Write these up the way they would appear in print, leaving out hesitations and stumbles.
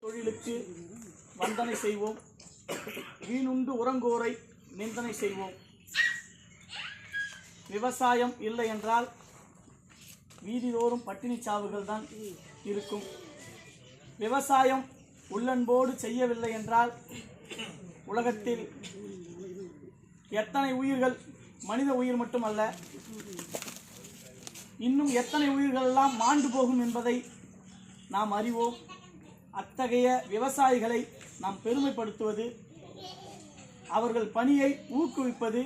தொழிலுக்கு வந்தனை செய்வோம், வீணுண்டு உறங்கோரை நிந்தனை செய்வோம். விவசாயம் இல்லை என்றால் வீதிதோறும் பட்டினி சாவுகள் தான் இருக்கும். விவசாயம் உள்ளன்போடு செய்யவில்லை என்றால் உலகத்தில் எத்தனை உயிர்கள், மனித உயிர் மட்டுமல்ல, இன்னும் எத்தனை உயிர்கள் எல்லாம் மாண்டு போகும் என்பதை நாம் அறிவோம். அத்தகைய விவசாயிகளை நாம் பெருமைப்படுத்துவது, அவர்கள் பணியை ஊக்குவிப்பது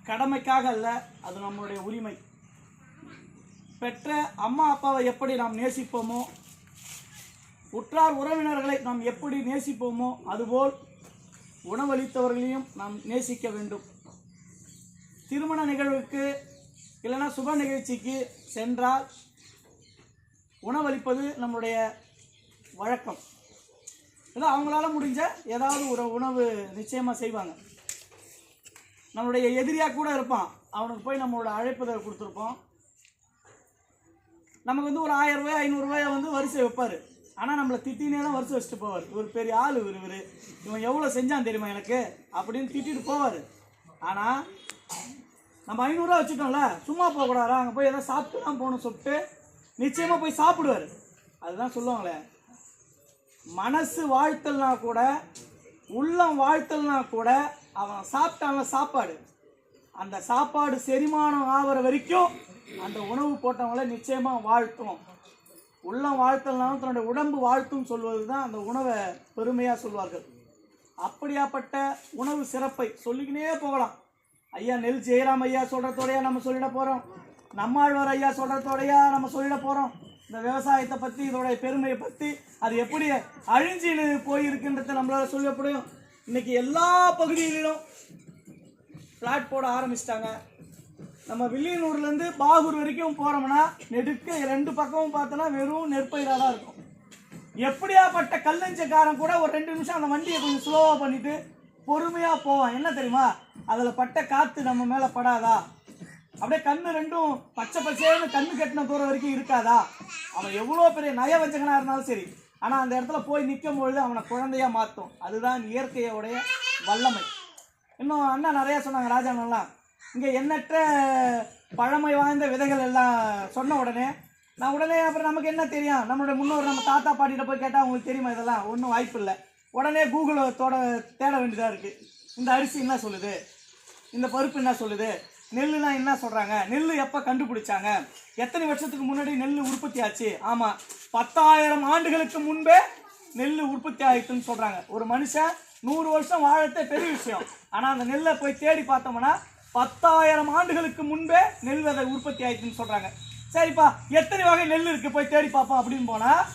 கடமைக்காக அல்ல, அது நம்முடைய உரிமை. பெற்ற அம்மா அப்பாவை எப்படி நாம் நேசிப்போமோ, உற்றார் உறவினர்களை நாம் எப்படி நேசிப்போமோ, அதுபோல் உணவளித்தவர்களையும் நாம் நேசிக்க வேண்டும். திருமண நிகழ்வுக்கு இல்லைன்னா சுப நிகழ்ச்சிக்கு சென்றால் உணவளிப்பது நம்முடைய வழக்கம். இல்லை, அவங்களால முடிஞ்ச ஏதாவது ஒரு உணவு நிச்சயமாக செய்வாங்க. நம்மளுடைய எதிரியாக கூட இருப்பான், அவனுக்கு போய் நம்மளோட அழைப்புதல் கொடுத்துருப்போம். நமக்கு வந்து ஒரு 1000 ரூபாய் 500 ரூபாயை வந்து வரிசை வைப்பார். ஆனால் நம்மளை திட்டினே தான் வரிசை வச்சுட்டு போவார். இவர் பெரிய ஆள், இவன் எவ்வளோ செஞ்சான் தெரியுமா எனக்கு அப்படின்னு திட்டிட்டு போவார். ஆனால் நம்ம 500 ரூபா வச்சுட்டோம்ல, சும்மா போகக்கூடாதா, அங்கே போய் எதாவது சாப்பிட்டு தான் போகணும் சொல்லிட்டு நிச்சயமாக போய் சாப்பிடுவார். அதுதான் சொல்லுவாங்களே, மனசு வாழ்த்தல்னா கூட, உள்ளம் வாழ்த்தல்னா கூட, அவன் சாப்பிட்டான சாப்பாடு, அந்த சாப்பாடு செரிமானம் ஆகிற வரைக்கும் அந்த உணவு போட்டவங்கள நிச்சயமாக வாழ்த்தும். உள்ளம் வாழ்த்தல்னாலும் தன்னுடைய உடம்பு வாழ்த்தும் சொல்வது தான் அந்த உணவை பெருமையாக சொல்வார்கள். அப்படியாப்பட்ட உணவு சிறப்பை சொல்லிக்கினே போகலாம். ஐயா நெல் ஜெயராம் ஐயா சொல்கிறதோடையா நம்ம சொல்லிட போகிறோம், நம்மாழ்வார் ஐயா சொல்கிறதோடையா நம்ம சொல்லிட போகிறோம். இந்த விவசாயத்தை பற்றி, இதோடைய பெருமையை பற்றி, அது எப்படி அழிஞ்சு போயிருக்குன்றதை நம்மளால் சொல்லப்படும். இன்றைக்கி எல்லா பகுதிகளிலும் ஃப்ளாட் போட ஆரம்பிச்சிட்டாங்க. நம்ம வில்லியனூர்லேருந்து பாகூர் வரைக்கும் போகிறோம்னா நெடுக்க 2 பக்கமும் பார்த்தோன்னா வெறும் நெற்பயிராக தான் இருக்கும். எப்படியாப்பட்ட கல்லஞ்சக்காரன் கூட ஒரு 2 நிமிஷம் அந்த வண்டியை கொஞ்சம் ஸ்லோவாக பண்ணிவிட்டு பொறுமையாக போவான். என்ன தெரியுமா, அதில் பட்ட காற்று நம்ம மேலே படாதா, அப்படியே கண்ணு 2ம் பச்சை பச்சைன்னு கண்ணு கட்டின தூரம் வரைக்கும் இருக்காதா. அவன் எவ்வளோ பெரிய நயவஞ்சகனாக இருந்தாலும் சரி, ஆனால் அந்த இடத்துல போய் நிற்கும் பொழுது அவனை குழந்தையாக மாற்றும். அதுதான் இயற்கையோடைய வல்லமை. இன்னும் அண்ணா நிறையா சொன்னாங்க, ராஜானெல்லாம் இங்கே எண்ணற்ற பழமை வாய்ந்த விதைகள் எல்லாம் சொன்ன உடனே நான் அப்புறம் நமக்கு என்ன தெரியும், நம்மளுடைய முன்னோர் நம்ம தாத்தா பாட்டிகிட்ட போய் கேட்டால் அவங்களுக்கு தெரியுமா, இதெல்லாம் ஒன்றும் வாய்ப்பு இல்லை. உடனே கூகுளை தேட வேண்டியதாக இருக்குது. இந்த அரிசி என்ன சொல்லுது, இந்த பருப்பு என்ன சொல்லுது, நெல்லுனா என்ன சொல்கிறாங்க, நெல் எப்போ கண்டுபிடிச்சாங்க, எத்தனை வருஷத்துக்கு முன்னாடி நெல் உற்பத்தி ஆச்சு. ஆமாம், 10,000 ஆண்டுகளுக்கு முன்பே நெல் உற்பத்தி ஆகிட்டுன்னு சொல்கிறாங்க. ஒரு மனுஷன் 100 வருஷம் வாழத்தே பெரிய விஷயம். ஆனால் அந்த நெல்லை போய் தேடி பார்த்தோம்னா 10,000 ஆண்டுகளுக்கு முன்பே நெல் விதை உற்பத்தி ஆகிட்டுன்னு சொல்கிறாங்க. சரிப்பா, எத்தனை வகை நெல் இருக்குது போய் தேடி பார்ப்போம் அப்படின்னு போனால்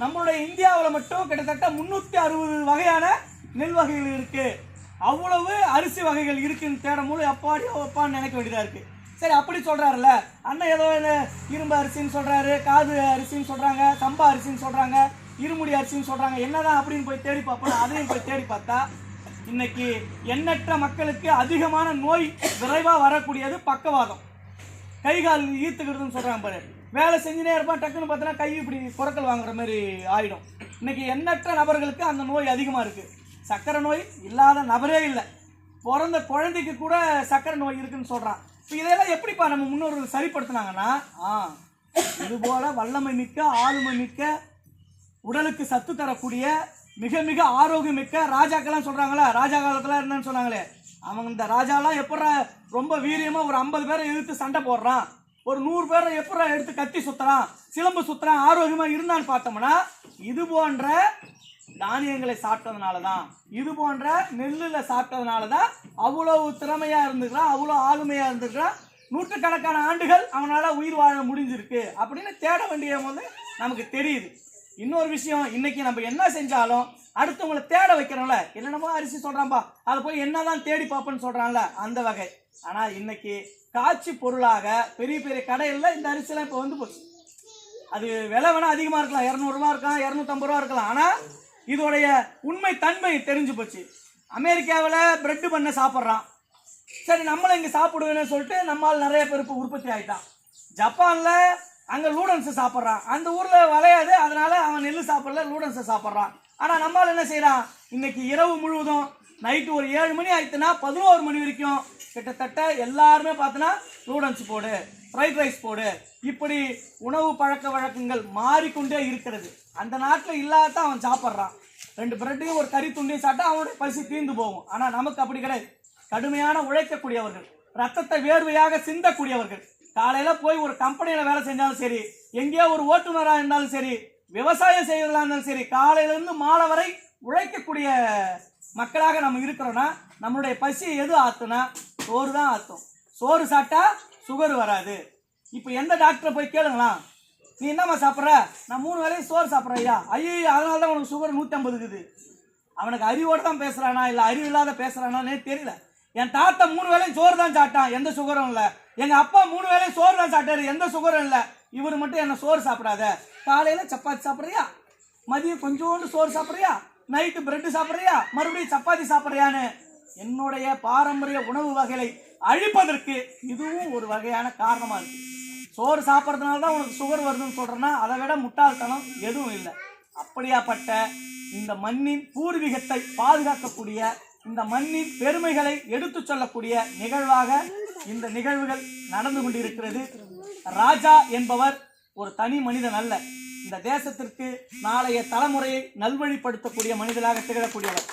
நம்மளுடைய இந்தியாவில் மட்டும் கிட்டத்தட்ட 360 வகையான நெல் வகைகள் இருக்குது. அவ்வளவு அரிசி வகைகள் இருக்குன்னு தேடும் போது அப்பான்னு நினைக்க வேண்டியதாக இருக்குது. சரி, அப்படி சொல்கிறாருல்ல அண்ணன், ஏதோ இரும்பு அரிசின்னு சொல்கிறாரு, காது அரிசின்னு சொல்கிறாங்க, சம்பா அரிசின்னு சொல்கிறாங்க, இருமுடி அரிசின்னு சொல்கிறாங்க. என்னதான் அப்படின்னு போய் தேடி பார்ப்போம். அதையும் போய் தேடி பார்த்தா இன்னைக்கு எண்ணற்ற மக்களுக்கு அதிகமான நோய் விரைவாக வரக்கூடியது பக்கவாதம், கை கால் ஈர்த்துக்கிறதுன்னு சொல்கிறாங்க பாரு. வேலை செஞ்சுனே இருப்பான், டக்குன்னு பார்த்தோன்னா கை இப்படி குறக்கல் வாங்குற மாதிரி ஆகிடும். இன்னைக்கு எண்ணற்ற நபர்களுக்கு அந்த நோய் அதிகமாக இருக்குது. சர்க்கரை நோய் இல்லாத நபரே இல்லை. பிறந்த குழந்தைக்கு கூட சர்க்கரை நோய் இருக்குன்னு சொல்கிறான். இப்போ இதெல்லாம் எப்படிப்பா நம்ம முன்னோர்கள் சரிப்படுத்தினாங்கன்னா, இதுபோல் வல்லமை மிக்க, ஆளுமை மிக்க, உடலுக்கு சத்து தரக்கூடிய, மிக மிக ஆரோக்கியமிக்க ராஜாக்கெல்லாம் சொல்கிறாங்களே, ராஜா காலத்தில் என்னன்னு சொன்னாங்களே, அவங்க இந்த ராஜாலாம் எப்படா ரொம்ப வீரியமாக ஒரு 50 பேரை எதிர்த்து சண்டை போடுறான், ஒரு 100 பேரை எப்படா எடுத்து கத்தி சுற்றுறான், சிலம்பு சுற்றுறான், ஆரோக்கியமாக இருந்தான்னு பார்த்தோம்னா இது போன்ற தானியங்களை சாப்பிட்டதுனால தான், இது போன்ற நெல்லில் சாப்பிட்டதுனால தான் அவ்வளோ திறமையாக இருந்துக்கிறான், அவ்வளோ ஆளுமையாக இருந்துக்கிறான், நூற்றுக்கணக்கான ஆண்டுகள் அவனால் உயிர் வாழ முடிஞ்சிருக்கு அப்படின்னு தேட வேண்டிய போது நமக்கு தெரியுது. இன்னொரு விஷயம், இன்னைக்கு நம்ம என்ன செஞ்சாலும் அடுத்தவங்களை தேட வைக்கிறோம்ல, என்னென்னமோ அரிசி சொல்கிறான்பா, அதை போய் என்னதான் தேடி பார்ப்பேன்னு சொல்கிறான்ல, அந்த வகை. ஆனால் இன்னைக்கு காட்சி பொருளாக பெரிய பெரிய கடைகளில் இந்த அரிசிலாம் இப்போ வந்து போச்சு. அது விலை வேணால் அதிகமாக இருக்கலாம், 200 ரூபா இருக்கலாம், 250 ரூபா இருக்கலாம். ஆனால் இதோடைய உண்மை தன்மை தெரிஞ்சு போச்சு. அமெரிக்காவில் பிரெட்டு பண்ண சாப்பிட்றான், சரி நம்மளும் இங்கே சாப்பிடுவேன்னு சொல்லிட்டு நம்மால் நிறைய பேர் இப்போ உற்பத்தி ஆகிட்டான். ஜப்பானில் அங்க லூடன்ஸ் சாப்பிட்றான். அந்த ஊர்ல விளையாது, அதனால அவன் நெல் சாப்பிடல, லூடன்ஸ் சாப்பிட்றான். ஆனா நம்மால் என்ன செய்யறான், இன்னைக்கு இரவு முழுவதும் நைட்டு ஒரு 7 மணி ஆயிடுச்சுன்னா 11 மணி வரைக்கும் கிட்டத்தட்ட எல்லாருமே பார்த்தோன்னா லூடன்ஸ் போடு, ஃப்ரைட் ரைஸ் போடு, இப்படி உணவு பழக்க வழக்கங்கள் மாறிக்கொண்டே இருக்கிறது. அந்த நாட்டில் இல்லாத அவன் சாப்பிட்றான். 2 பிரெட்டையும் ஒரு கறி துண்டையும் சாப்பிட்டா அவனுடைய பசி தீர்ந்து போகும். ஆனா நமக்கு அப்படி கிடையாது. கடுமையான உழைக்கக்கூடியவர்கள், ரத்தத்தை வேர்வையாக சிந்தக்கூடியவர்கள், காலையில போய் ஒரு கம்பெனியில வேலை செஞ்சாலும் சரி, எங்கேயோ ஒரு ஓட்டுநராக இருந்தாலும் சரி, விவசாயம் செய்வதா இருந்தாலும் சரி, காலையில இருந்து மாலை வரை உழைக்கக்கூடிய மக்களாக நம்ம இருக்கிறோம்னா நம்மளுடைய பசியை எது ஆத்துனா சோறு தான் ஆத்தும். சோறு சாப்பிட்டா சுகர் வராது. இப்போ எந்த டாக்டரை போய் கேளுங்களா, நீ என்னம்மா சாப்பிட்ற, நான் 3 வேளையும் சோறு சாப்பிட்றேன் ஐயா. ஐயோ அதனால தான் உனக்கு சுகர் 150 இருக்குது. அவனுக்கு அறிவோடு தான் பேசுறானா இல்லை அறிவு இல்லாத பேசுறானே தெரியல. என் தாத்தா 3 வேளையும் சோறு தான் சாப்பிட்டான், எந்த சுகரும் இல்லை. எங்க அப்பா 3 வேளையும் சோறு தான் சாப்பிட்டாரு, எந்த சுகரும் இல்லை. இவர் மட்டும் என்ன சோறு சாப்பிடாத, காலையில சப்பாத்தி சாப்பிட்றியா, மதியம் கொஞ்சோண்டு சோறு சாப்பிட்றியா, நைட்டு பிரெட் சாப்பிட்றியா, மறுபடியும் சப்பாத்தி சாப்பிட்றியான்னு என்னுடைய பாரம்பரிய உணவு வகைகளை அழிப்பதற்கு இதுவும் ஒரு வகையான காரணமா இருக்கு. சோறு சாப்பிட்றதுனால தான் உனக்கு சுகர் வருதுன்னு சொல்றேன்னா அதை விட முட்டாள்தனம் எதுவும் இல்லை. அப்படியாப்பட்ட இந்த மண்ணின் பூர்வீகத்தை பாதுகாக்கக்கூடிய, இந்த மண்ணின் பெருமைகளை எடுத்து சொல்லக்கூடிய நிகழ்வாக இந்த நிகழ்வுகள் நடந்து கொண்டிருக்கிறது. ராஜா என்பவர் ஒரு தனி மனிதன் அல்ல, இந்த தேசத்திற்கு நாளைய தலைமுறையை நல்வழிப்படுத்தக்கூடிய மனிதனாக திகழக்கூடியவர்.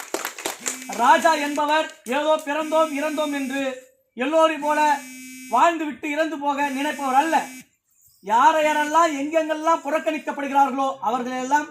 ராஜா என்பவர் ஏதோ பிறந்தோம் இறந்தோம் என்று எல்லோரையும் போல வாழ்ந்து விட்டு இறந்து போக நினைப்பவர் அல்ல. யாரையாரெல்லாம் எங்கெங்கெல்லாம் புறக்கணிக்கப்படுகிறார்களோ அவர்களெல்லாம்